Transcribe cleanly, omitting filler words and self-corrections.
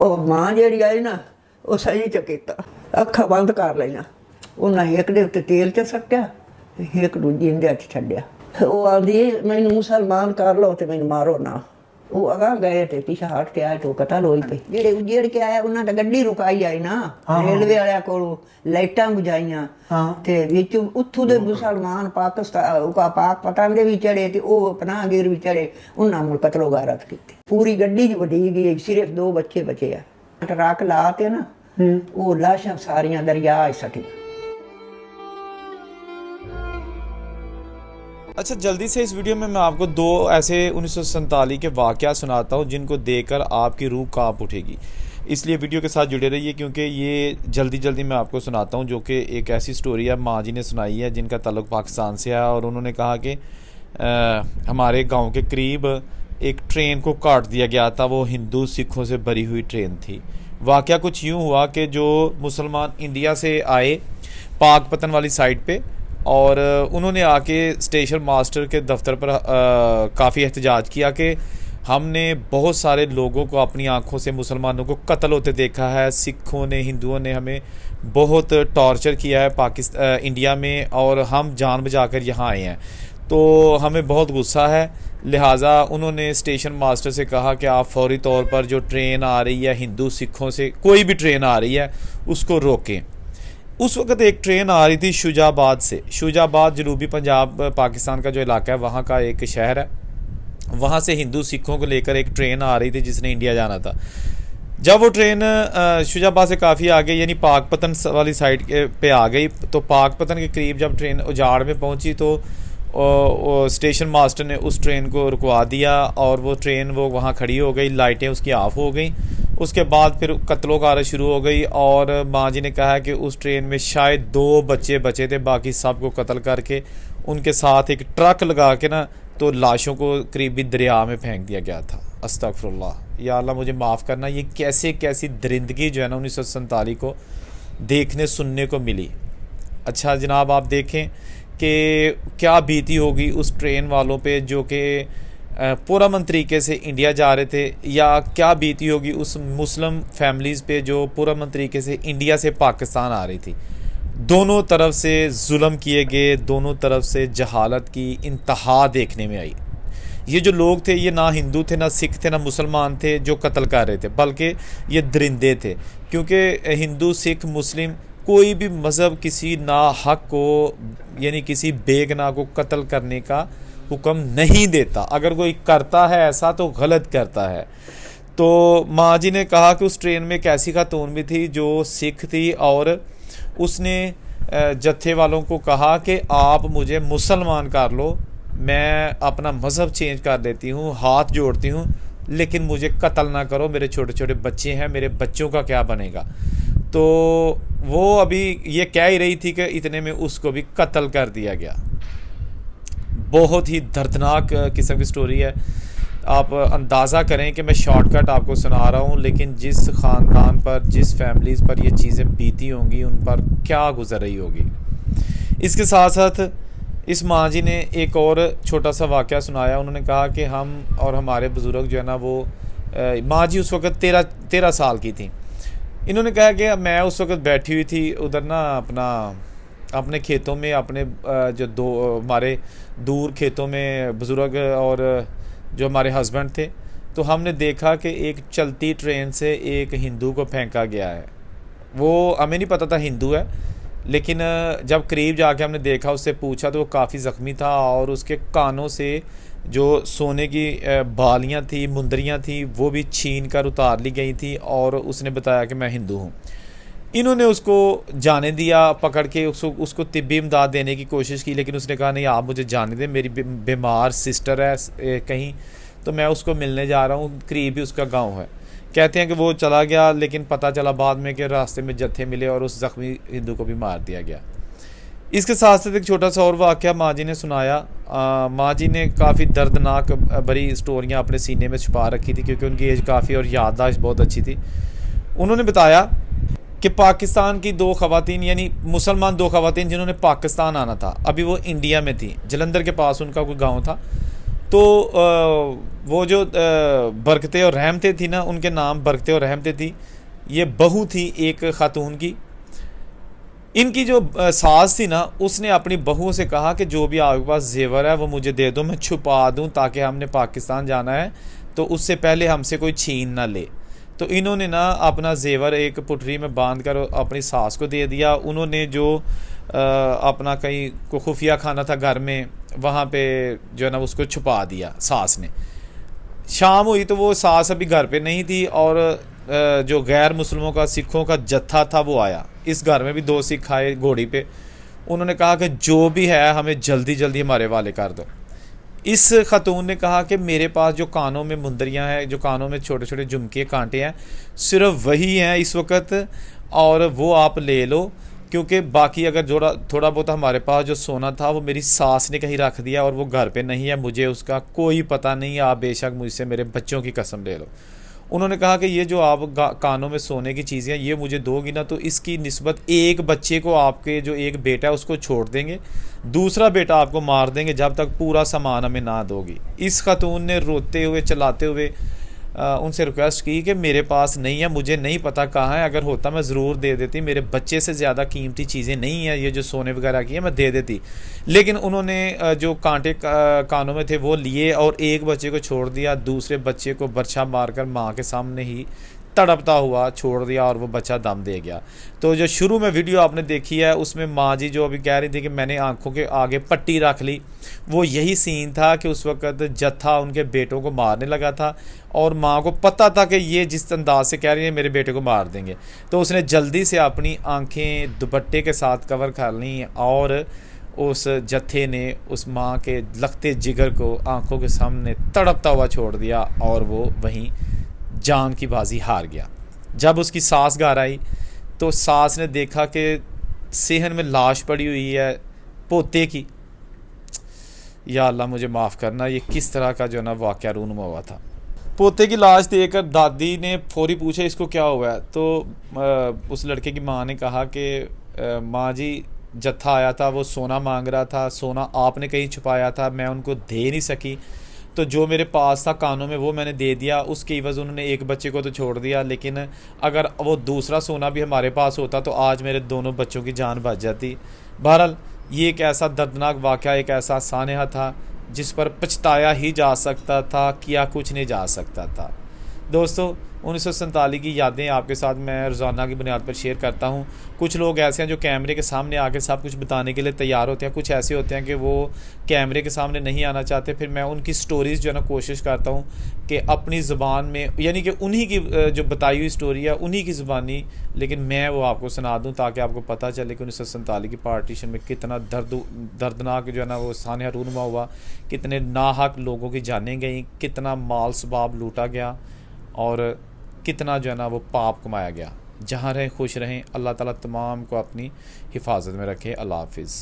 ਉਹ ਮਾਂ ਜਿਹੜੀ ਆਈ ਨਾ ਉਹ ਸਹੀ ਚ ਕੀਤਾ, ਅੱਖਾਂ ਬੰਦ ਕਰ ਲਈਆਂ। ਉਹਨਾਂ ਇੱਕ ਦੇ ਉੱਤੇ ਤੇਲ ਚ ਸੱਟਿਆ, ਇੱਕ ਦੂਜੀ ਦੇ ਹੱਥ ਛੱਡਿਆ। ਉਹ ਆਂਦੀ ਮੈਨੂੰ ਮੁਸਲਮਾਨ ਕਰ ਲਓ ਤੇ ਮੈਨੂੰ ਮਾਰੋ ਨਾ। ਉਹ ਅਗਾਂਹ ਗਏ ਤੇ ਪਿੱਛੇ ਹਟ ਕੇ ਆਏ ਤੋਂ ਕਤਲ ਹੋਈ ਪਈ। ਜਿਹੜੇ ਉਜੜ ਕੇ ਆਏ ਉਹਨਾਂ ਤਾਂ ਗੱਡੀ ਰੁਕਾਈ ਆਈ ਨਾ, ਰੇਲਵੇ ਵਾਲਿਆਂ ਕੋਲੋਂ ਲਾਈਟਾਂ ਬੁਝਾਈਆਂ ਤੇ ਵਿੱਚ ਉੱਥੋਂ ਦੇ ਮੁਸਲਮਾਨ ਪਾਕਿਸਤਾਨ ਪਾਕ ਪਤਨ ਦੇ ਵੀ ਚੜੇ ਤੇ ਉਹ ਪਨਾਹਗੀਰ ਵੀ ਚੜੇ, ਉਹਨਾਂ ਨੂੰ ਕਤਲੋ ਗਾਰਤ ਕੀਤੀ। ਪੂਰੀ ਗੱਡੀ ਚ ਵਢੀ ਗਈ, ਸਿਰਫ 2 ਬੱਚੇ ਬਚੇ ਆ। ਟਰੱਕ ਲਾ ਤੇ ਨਾ वो लाशां सारियां दरिया सटी। अच्छा, जल्दी से इस वीडियो में मैं आपको 2 ऐसे 1947 के वाक़या सुनाता हूँ जिनको देखकर आपकी रूह काँप उठेगी। इसलिए वीडियो के साथ जुड़े रहिए क्योंकि ये जल्दी मैं आपको सुनाता हूँ, जो कि एक ऐसी स्टोरी है माँ जी ने सुनाई है जिनका ताल्लुक़ पाकिस्तान से है। और उन्होंने कहा कि हमारे गाँव के करीब एक ट्रेन को काट दिया गया था। वो हिंदू सिखों से भरी हुई ट्रेन थी। वाक़या कुछ यूँ हुआ कि जो मुसलमान इंडिया से आए पाकपतन वाली साइड पे, और उन्होंने आके स्टेशन मास्टर के दफ्तर पर काफ़ी एहतजाज किया कि हमने बहुत सारे लोगों को अपनी आंखों से मुसलमानों को कत्ल होते देखा है। सिखों ने, हिंदुओं ने हमें बहुत टॉर्चर किया है इंडिया में, और हम जान बचा कर यहाँ आए हैं, तो हमें बहुत गुस्सा है। लिहाजा उन्होंने स्टेशन मास्टर से कहा कि आप फौरी तौर पर जो ट्रेन आ रही है हिंदू सिखों से, कोई भी ट्रेन आ रही है उसको रोकें। उस वक्त एक ट्रेन आ रही थी शुजाबाद से। शुजाबाद जनूबी पंजाब पाकिस्तान का जो इलाका है वहाँ का एक शहर है। वहाँ से हिंदू सिखों को लेकर एक ट्रेन आ रही थी जिसने इंडिया जाना था। जब वो ट्रेन शुजाबाद से काफ़ी आगे यानी पाकपतन वाली साइड पे आ गई, तो पाकपतन के करीब जब ट्रेन उजाड़ में पहुँची तो स्टेशन मास्टर ने उस ट्रेन को रुकवा दिया, और वो ट्रेन वहाँ खड़ी हो गई, लाइटें उसकी ऑफ हो गई। उसके बाद फिर कत्लो कार शुरू हो गई, और माँ जी ने कहा कि उस ट्रेन में शायद 2 बच्चे बचे थे, बाकी सबको कत्ल करके उनके साथ एक ट्रक लगा के ना तो लाशों को करीबी दरिया में फेंक दिया गया था। अस्तगफुरुल्लाह, या अल्लाह मुझे माफ़ करना। ये कैसी दरिंदगी जो है ना 1947 को देखने सुनने को मिली। अच्छा जनाब, आप देखें कि क्या बीती होगी उस ट्रेन वालों पे जो कि पुरअमन तरीके से इंडिया जा रहे थे, या क्या बीती होगी उस मुस्लिम फैमिलीज़ पे जो पुरअमन तरीके से इंडिया से पाकिस्तान आ रही थी। दोनों तरफ से जुल्म किए गए, दोनों तरफ से जहालत की इंतहा देखने में आई। ये जो लोग थे ये ना हिंदू थे, ना सिख थे, ना मुसलमान थे जो कत्ल कर रहे थे, बल्कि ये दरिंदे थे। क्योंकि हिंदू सिख मुस्लिम कोई भी मज़हब किसी ना हक को यानी किसी बेगुनाह को कत्ल करने का हुक्म नहीं देता। अगर कोई करता है ऐसा तो गलत करता है। तो माँ जी ने कहा कि उस ट्रेन में एक ऐसी खातून भी थी जो सिख थी, और उसने जत्थे वालों को कहा कि आप मुझे मुसलमान कर लो, मैं अपना मज़हब चेंज कर देती हूँ, हाथ जोड़ती हूँ, लेकिन मुझे कत्ल ना करो, मेरे छोटे छोटे बच्चे हैं, मेरे बच्चों का क्या बनेगा। तो वो अभी ये कह ही रही थी कि इतने में उसको भी कत्ल कर दिया गया। बहुत ही दर्दनाक किस्म की स्टोरी है। आप अंदाज़ा करें कि मैं शॉर्टकट आपको सुना रहा हूँ, लेकिन जिस ख़ानदान पर, जिस फैमिलीज़ पर ये चीज़ें बीती होंगी उन पर क्या गुजर रही होगी। इसके साथ साथ इस माँ जी ने एक और छोटा सा वाक़या सुनाया। उन्होंने कहा कि हम और हमारे बुज़ुर्ग जो है ना वो, माँ जी उस वक़्त 13 साल की थी। इन्होंने कहा कि मैं उस वक़्त बैठी हुई थी उधर ना अपने खेतों में, अपने जो हमारे दूर खेतों में बुज़ुर्ग और जो हमारे हस्बैंड थे, तो हमने देखा कि एक चलती ट्रेन से एक हिंदू को फेंका गया है। वो हमें नहीं पता था हिंदू है, लेकिन जब करीब जाके हमने देखा, उससे पूछा तो वो काफ़ी ज़ख्मी था, और उसके कानों से जो सोने की बालियाँ थी, मुंदरियाँ थी, वो भी छीन कर उतार ली गई थी, और उसने बताया कि मैं हिंदू हूँ। इन्होंने उसको जाने दिया, पकड़ के उसको तिब्बी इमदाद देने की कोशिश की, लेकिन उसने कहा नहीं आप मुझे जाने दें, मेरी बीमार सिस्टर है कहीं, तो मैं उसको मिलने जा रहा हूँ, करीब ही उसका गाँव है। कहते हैं कि वो चला गया, लेकिन पता चला बाद में कि रास्ते में जत्थे मिले और उस ज़ख्मी हिंदू को भी मार दिया गया। इसके साथ साथ एक छोटा सा और वाक़या माँ जी ने सुनाया। माँ जी ने काफ़ी दर्दनाक भरी स्टोरियाँ अपने सीने में छुपा रखी थी, क्योंकि उनकी एज काफ़ी और याददाश्त बहुत अच्छी थी। उन्होंने बताया कि पाकिस्तान की 2 ख़वातीन, यानी मुसलमान 2 ख़वातीन जिन्होंने पाकिस्तान आना था, अभी वो इंडिया में थी, जलंधर के पास उनका कोई गाँव था। तो वो जो बरकतें और रहमतें थी ना, उनके नाम बरकतें और रहमतें थी। ये बहू थी एक खातून की। इनकी जो सास थी ना, उसने अपनी बहू से कहा कि जो भी आपके पास जेवर है वो मुझे दे दो, मैं छुपा दूं ताकि हमने पाकिस्तान जाना है तो उससे पहले हमसे कोई छीन ना ले। तो इन्होंने ना अपना जेवर एक पुटरी में बांध कर अपनी सास को दे दिया। उन्होंने जो अपना कहीं को खुफिया खाना था घर में, वहाँ पे जो है ना उसको छुपा दिया सास ने। शाम हुई तो वो सास अभी घर पे नहीं थी और जो गैर मुस्लिमों का, सिखों का जत्था था वो आया। इस घर में भी 2 सिख आए घोड़ी पे। उन्होंने कहा कि जो भी है हमें जल्दी जल्दी हमारे वाले कर दो। इस खातून ने कहा कि मेरे पास जो कानों में मुंदरियां हैं, जो कानों में छोटे छोटे झुमके कांटे हैं, सिर्फ वही हैं इस वक्त, और वो आप ले लो, क्योंकि बाकी अगर थोड़ा बहुत हमारे पास जो सोना था वो मेरी सास ने कहीं रख दिया और वो घर पे नहीं है, मुझे उसका कोई पता नहीं है, आप बेशक मुझसे मेरे बच्चों की कसम ले लो। उन्होंने कहा कि ये जो आप कानों में सोने की चीज़ें ये मुझे दोगी ना, तो इसकी निस्बत एक बच्चे को, आपके जो एक बेटा है उसको छोड़ देंगे, दूसरा बेटा आपको मार देंगे जब तक पूरा सामान हमें ना दोगी। इस खातून ने रोते हुए, चलाते हुए उनसे रिक्वेस्ट की कि मेरे पास नहीं है, मुझे नहीं पता कहाँ है, अगर होता मैं ज़रूर दे देती, मेरे बच्चे से ज़्यादा कीमती चीज़ें नहीं हैं, ये जो सोने वगैरह की है मैं दे देती। लेकिन उन्होंने जो कांटे कानों में थे वो लिए और एक बच्चे को छोड़ दिया, दूसरे बच्चे को बर्छा मारकर माँ के सामने ही तड़पता हुआ छोड़ दिया और वो बच्चा दम दे गया। तो जो शुरू में वीडियो आपने देखी है उसमें माँ जी जो अभी कह रही थी कि मैंने आंखों के आगे पट्टी रख ली, वो यही सीन था कि उस वक्त जत्था उनके बेटों को मारने लगा था और माँ को पता था कि ये जिस अंदाज से कह रही है मेरे बेटे को मार देंगे, तो उसने जल्दी से अपनी आंखें दुपट्टे के साथ कवर कर ली और उस जत्थे ने उस माँ के लखते जिगर को आंखों के सामने तड़पता हुआ छोड़ दिया और वो वहीं जान की बाजी हार गया। जब उसकी सास घर आई तो सास ने देखा कि सेहन में लाश पड़ी हुई है पोते की। या अल्लाह मुझे माफ़ करना, ये किस तरह का जो ना वाक़या रूनुमा हुआ था। पोते की लाश देखकर दादी ने फौरी पूछा इसको क्या हुआ है, तो उस लड़के की माँ ने कहा कि माँ जी जत्था आया था, वो सोना मांग रहा था, सोना आपने कहीं छुपाया था, मैं उनको दे नहीं सकी, तो जो मेरे पास था कानों में वो मैंने दे दिया, उसके एवज़ उन्होंने एक बच्चे को तो छोड़ दिया, लेकिन अगर वो दूसरा सोना भी हमारे पास होता तो आज मेरे दोनों बच्चों की जान बच जाती। बहरहाल ये एक ऐसा दर्दनाक वाक़या, एक ऐसा सानहा था जिस पर पछताया ही जा सकता था, किया कुछ नहीं जा सकता था। दोस्तों 1947 की यादें आपके साथ मैं रोज़ाना की बुनियाद पर शेयर करता हूँ। कुछ लोग ऐसे हैं जो कैमरे के सामने आके सब कुछ बताने के लिए तैयार होते हैं, कुछ ऐसे होते हैं कि वो कैमरे के सामने नहीं आना चाहते। फिर मैं उनकी स्टोरीज़ जो है ना कोशिश करता हूँ कि अपनी ज़ुबान में, यानी कि उन्हीं की जो बताई हुई स्टोरी है उन्हीं की ज़ुबानी, लेकिन मैं वो आपको सुना दूँ ताकि आपको पता चले कि 1947 की पार्टीशन में कितना दर्दनाक जो है ना वो सानहा रूनुमा हुआ, कितने नाहक लोगों की जानें गई, कितना माल सबाब लूटा गया और कितना जो है ना वो पाप कमाया गया। जहाँ रहें खुश रहें, अल्लाह ताला तमाम को अपनी हिफाजत में रखे। अल्लाह हाफिज़।